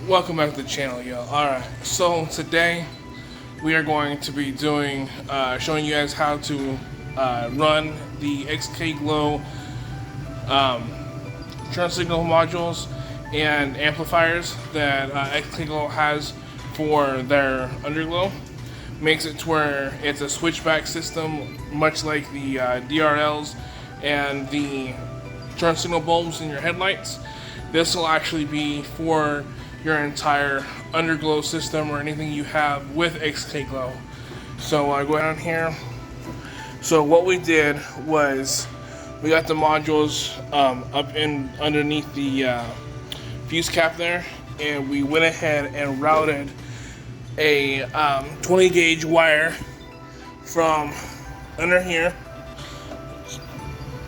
Welcome back to the channel, yo. Alright, so today we are going to be doing, showing you guys how to run the XKGLOW turn signal modules and amplifiers that XKGLOW has for their underglow. Makes it to where it's a switchback system, much like the DRLs and the turn signal bulbs in your headlights. This will actually be for your entire underglow system or anything you have with XKGLOW. So go down here. So what we did was we got the modules up in underneath the fuse cap there, and we went ahead and routed a 20 gauge wire from under here,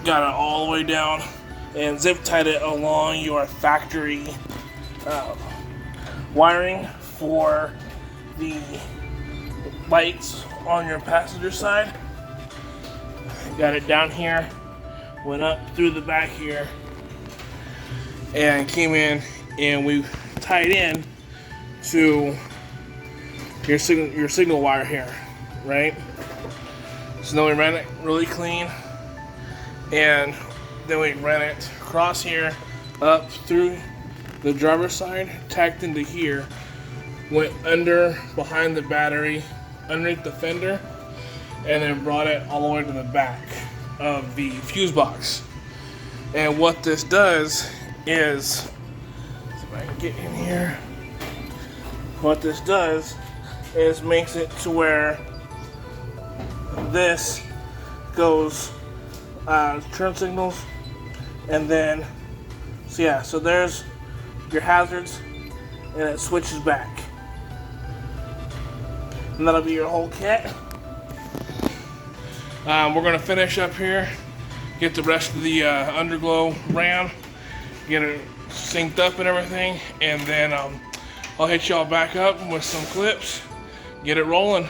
got it all the way down, and zip tied it along your factory wiring for the lights on your passenger side. Got it down here, went up through the back here, and came in, and we tied in to your signal wire here, right? So then we ran it really clean, and then we ran it across here, up through the driver's side, tacked into here, went under behind the battery, underneath the fender, and then brought it all the way to the back of the fuse box. And what this does is, see if I can get in here, what this does is makes it to where this goes turn signals, and then so there's your hazards, and it switches back, and that'll be your whole kit. We're gonna finish up here, get the rest of the underglow ran, get it synced up and everything, and then I'll hit y'all back up with some clips, get it rolling.